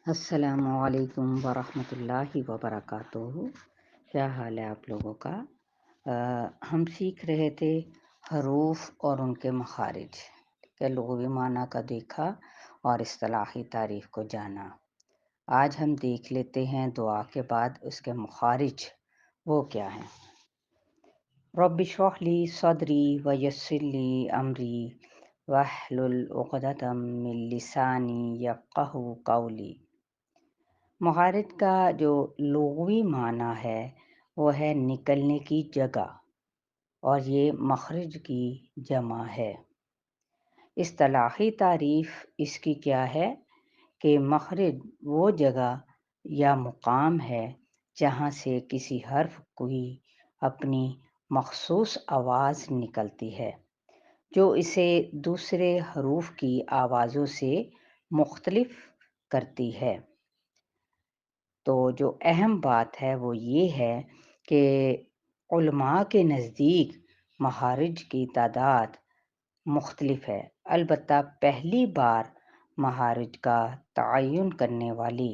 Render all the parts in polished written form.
السلام علیکم ورحمۃ اللہ وبرکاتہ۔ کیا حال ہے آپ لوگوں کا؟ ہم سیکھ رہے تھے حروف اور ان کے مخارج کے لغوی معنی کا دیکھا اور اصطلاحی تعریف کو جانا۔ آج ہم دیکھ لیتے ہیں دعا کے بعد اس کے مخارج وہ کیا ہیں۔ رب اشرح لی صدری ویسر لی امری واحلل عقدۃ من لسانی یفقہوا قولی۔ مخارج کا جو لغوی معنی ہے وہ ہے نکلنے کی جگہ، اور یہ مخرج کی جمع ہے۔ اصطلاحی تعریف اس کی کیا ہے کہ مخرج وہ جگہ یا مقام ہے جہاں سے کسی حرف کی اپنی مخصوص آواز نکلتی ہے جو اسے دوسرے حروف کی آوازوں سے مختلف کرتی ہے۔ تو جو اہم بات ہے وہ یہ ہے کہ علماء کے نزدیک مخارج کی تعداد مختلف ہے، البتہ پہلی بار مخارج کا تعین کرنے والی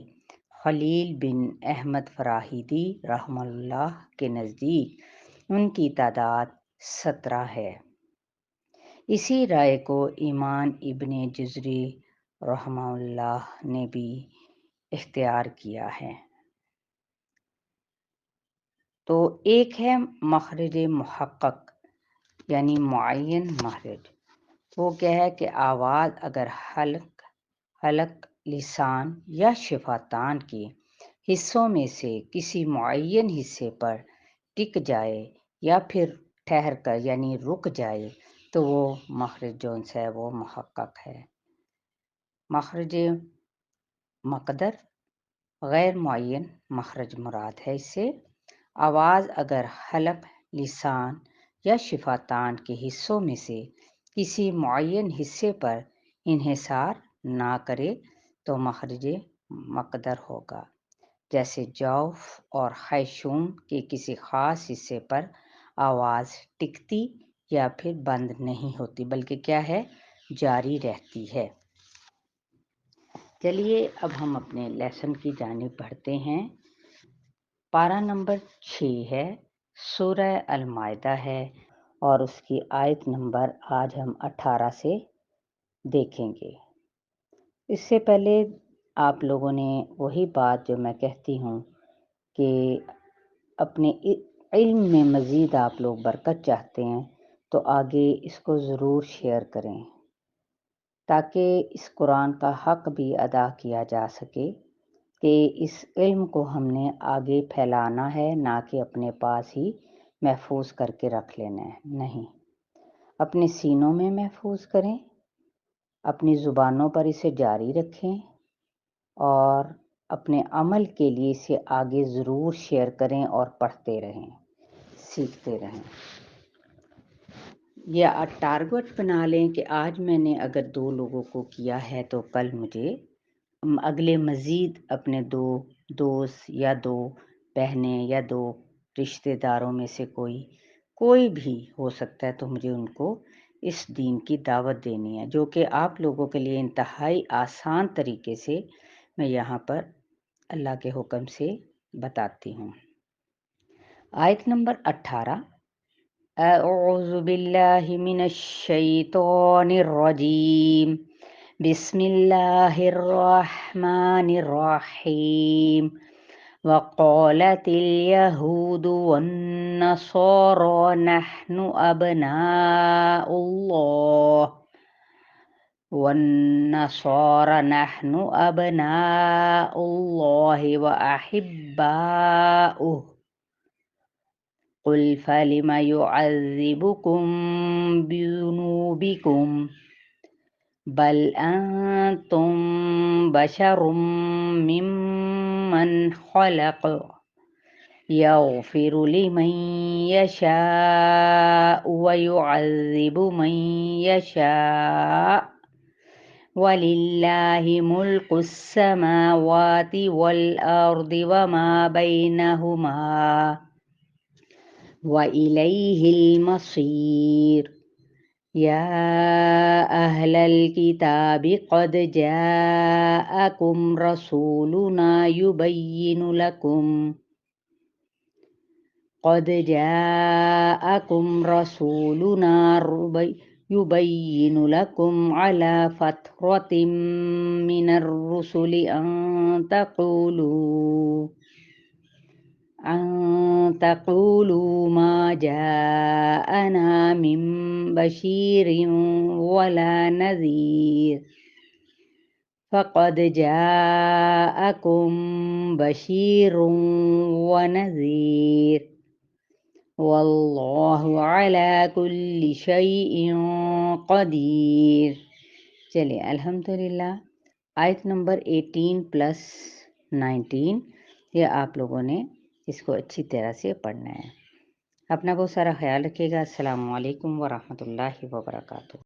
خلیل بن احمد فراہیدی رحمہ اللہ کے نزدیک ان کی تعداد 17 ہے۔ اسی رائے کو ایمان ابن جزری رحمہ اللہ نے بھی اختیار کیا ہے۔ تو ایک ہے مخرج محقق یعنی معین مخرج۔ وہ کیا ہے کہ آواز اگر حلق، لسان یا شفتان کے حصوں میں سے کسی معین حصے پر ٹک جائے یا پھر ٹھہر کر یعنی رک جائے تو وہ مخرج جون سا ہے وہ محقق ہے۔ مخرج مقدر غیر معین مخرج مراد ہے۔ اس سے آواز اگر حلق، لسان یا شفتان کے حصوں میں سے کسی معین حصے پر انحصار نہ کرے تو مخرج مقدر ہوگا، جیسے جوف اور خیشوم کے کسی خاص حصے پر آواز ٹکتی یا پھر بند نہیں ہوتی بلکہ کیا ہے جاری رہتی ہے۔ چلیے اب ہم اپنے لیسن کی جانب بڑھتے ہیں۔ پارہ نمبر 6 ہے، سورہ المائدہ ہے اور اس کی آیت نمبر آج ہم 18 سے دیکھیں گے۔ اس سے پہلے آپ لوگوں نے وہی بات جو میں کہتی ہوں کہ اپنے علم میں مزید آپ لوگ برکت چاہتے ہیں تو آگے اس کو ضرور شیئر کریں تاکہ اس قرآن کا حق بھی ادا کیا جا سکے کہ اس علم کو ہم نے آگے پھیلانا ہے، نہ کہ اپنے پاس ہی محفوظ کر کے رکھ لینا ہے۔ نہیں، اپنے سینوں میں محفوظ کریں، اپنی زبانوں پر اسے جاری رکھیں اور اپنے عمل کے لیے اسے آگے ضرور شیئر کریں اور پڑھتے رہیں، سیکھتے رہیں۔ یا ٹارگٹ بنا لیں کہ آج میں نے اگر 2 لوگوں کو کیا ہے تو کل مجھے اگلے مزید اپنے 2 دوست یا 2 بہنیں یا 2 رشتہ داروں میں سے کوئی بھی ہو سکتا ہے تو مجھے ان کو اس دین کی دعوت دینی ہے، جو کہ آپ لوگوں کے لیے انتہائی آسان طریقے سے میں یہاں پر اللہ کے حکم سے بتاتی ہوں۔ آیت نمبر 18، اعوذ باللہ من الشیطان الرجیم، بسم اللہ الرحمن الرحیم، وقالت اليہود والنصارى نحن ابناء اللہ وأحباؤه قل فلم يعذبكم بذنوبكم بل أنتم بشر ممن خلق يغفر لمن يشاء ويعذب من يشاء وَلِلَّهِ مُلْكُ السَّمَاوَاتِ وَالْأَرْضِ وَمَا بَيْنَهُمَا وَإِلَيْهِ الْمَصِيرُ۔ یا اہل الکتاب قد جاءکم رسولنا یبین لکم قد جاءکم رسولنا يبين لكم على فترة من الرسل أن تقولوا ما جاءنا من بشير ولا نذير فقد جاءكم بشير ونذير واللہ علی کل شیء قدیر۔ چلیں الحمدللہ آیت نمبر 18+19 یہ آپ لوگوں نے اس کو اچھی طرح سے پڑھنا ہے۔ اپنا بہت سارا خیال رکھیے گا۔ السلام علیکم ورحمۃ اللہ وبرکاتہ۔